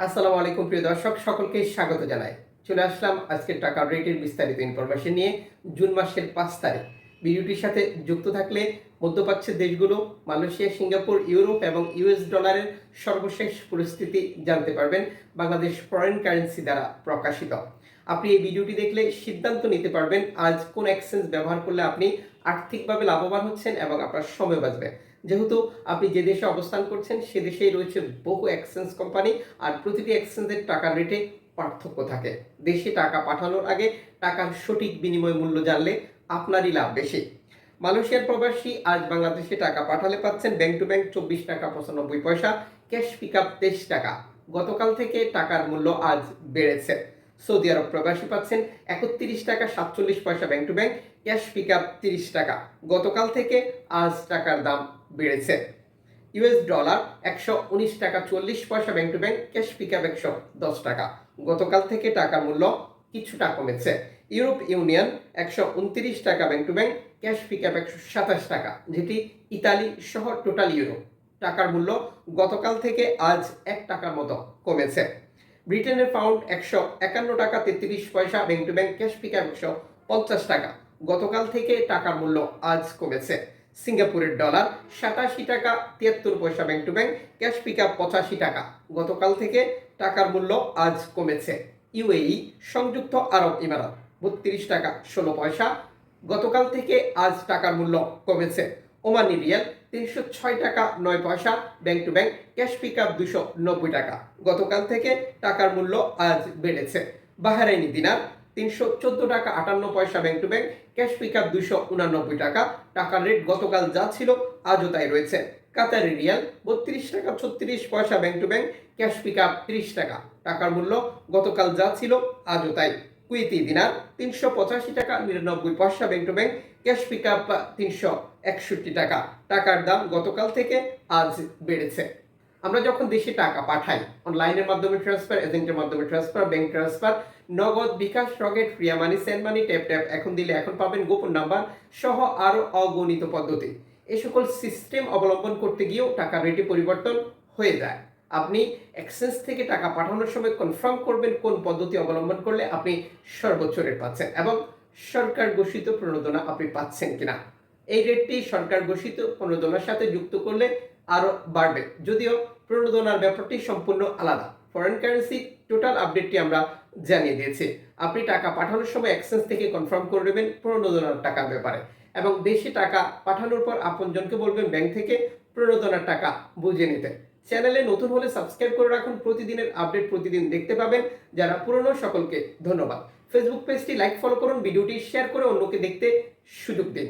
আসসালামু আলাইকুম প্রিয় দর্শক, সকলকে স্বাগত জানাই। চলে আসলাম আজকের টাকার রেটের বিস্তারিত ইনফরমেশন নিয়ে। জুন মাসের 5 তারিখ ভিডিওটির সাথে যুক্ত থাকলে মধ্যপ্রাচ্যের দেশগুলো, মালয়েশিয়া, সিঙ্গাপুর, ইউরোপ এবং ইউএস ডলারের সর্বশেষ পরিস্থিতি জানতে পারবেন বাংলাদেশ ফরেন কারেন্সি দ্বারা প্রকাশিত। আপনি এই ভিডিওটি দেখলে সিদ্ধান্ত নিতে পারবেন আজ কোন এক্সচেঞ্জ ব্যবহার করলে আপনি আর্থিকভাবে লাভবান হচ্ছেন এবং আপনার সময় বাঁচবে। যেহেতু আপনি যে দেশে অবস্থান করছেন সে দেশেই রয়েছে বহু এক্সচেঞ্জ কোম্পানি, আর প্রতিটি এক্সচেঞ্জের টাকার রেটে পার্থক্য থাকে। দেশে টাকা পাঠানোর আগে টাকার সঠিক বিনিময় মূল্য জানলে আপনারই লাভ বেশি। মালয়েশিয়ার প্রবাসী আজ বাংলাদেশে টাকা পাঠালে পাচ্ছেন ব্যাংক টু ব্যাংক 24 টাকা 95 পয়সা, ক্যাশ পিক আপ 23 টাকা। গতকাল থেকে টাকার মূল্য আজ বেড়েছে। সৌদি আরব প্রবাসী পাচ্ছেন 31 টাকা 47 পয়সা bank to bank, cash pick up 30 টাকা। গতকাল থেকে আজ টাকার দাম বেড়েছে। ইউএস ডলার 119 টাকা 40 পয়সা bank to bank, cash pick up 110 টাকা। গতকাল থেকে টাকার মূল্য কিছুটা কমেছে। ইউরোপ ইউনিয়ন 129 টাকা bank to bank, cash pick up 127 টাকা, যেটি ইতালি সহ টোটাল ইউরোপ। টাকার মূল্য গতকাল থেকে আজ 1 টাকার মতো কমেছে। ব্রিটেনের পাউন্ড 151 টাকা 33 পয়সা bank to bank, cash pick up 150 টাকা। গতকাল থেকে টাকার মূল্য আজ কমেছে। সিঙ্গাপুরের ডলার 87 টাকা 73 পয়সা bank to bank, cash pick up 85 টাকা। গতকাল থেকে টাকার মূল্য আজ কমেছে। ইউএই সংযুক্ত আরব ইমারাত 32 টাকা 16 পয়সা। গতকাল থেকে আজ টাকার মূল্য কমেছে। ওমানি রিয়াল 306 টাকা 9 পয়সা bank to bank, cash pick up 290 টাকা। গতকাল থেকে টাকার মূল্য আজ বেড়েছে। বাহরাইনি দিনার 314 টাকা 58 পয়সা bank to bank, cash pick up 289 টাকা। টাকার রেট গতকাল যা ছিল আজও তাই রয়েছে। কাতারি রিয়াল 32 টাকা 36 পয়সা bank to bank, cash pick up 30 টাকা। টাকার মূল্য গতকাল যা ছিল আজও তাই। কুয়েতি দিনার 385 টাকা 99 পয়সা bank to bank, cash pick up 361 টাকা। টাকার দাম গতকাল থেকে আজ বেড়েছে। আমরা যখন দেশে টাকা পাঠাই, অনলাইনের মাধ্যমে ট্রান্সফার, এজেন্টের মাধ্যমে ট্রান্সফার, ব্যাংক ট্রান্সফার, নগদ, বিকাশ, রকেট, ফ্রিয়া মানি, সেন্ড মানি, ট্যাপ ট্যাপ, এখন দিলে এখন পাবেন, গোপন নাম্বার সহ আরও অগণিত পদ্ধতি, এই সকল সিস্টেম অবলম্বন করতে গিয়েও টাকার রেটে পরিবর্তন হয়ে যায়। আপনি এক্সচেঞ্জ থেকে টাকা পাঠানোর সময় কনফার্ম করবেন কোন পদ্ধতি অবলম্বন করলে আপনি সর্বোচ্চ রেট পাচ্ছেন এবং সরকার ঘোষিত প্রণোদনা আপনি পাচ্ছেন কিনা। এই রেটটি সরকার ঘোষিত প্রণোদনার সাথে যুক্ত করলে আরো বাড়বে, যদিও প্রণোদনার ব্যাপারটি সম্পূর্ণ আলাদা। ফরেন কারেন্সি টোটাল আপডেটটি আমরা জানিয়ে দিয়েছি। আপনি টাকা পাঠানোর সময় এক্সচেঞ্জ থেকে কনফার্ম করে নেবেন প্রণোদনার টাকার ব্যাপারে, এবং দেশে টাকা পাঠানোর পর আপনজনকে বলবেন ব্যাংক থেকে প্রণোদনার টাকা বুঝে নিতে। চ্যানেলে নতুন হলে সাবস্ক্রাইব করে রাখুন, প্রতিদিনের আপডেট প্রতিদিন দেখতে পাবেন। যারা পুরনো সকলকে ধন্যবাদ। ফেসবুক পেজটি লাইক ফলো করুন, ভিডিওটি শেয়ার করে অন্যকে দেখতে সুযোগ দিন।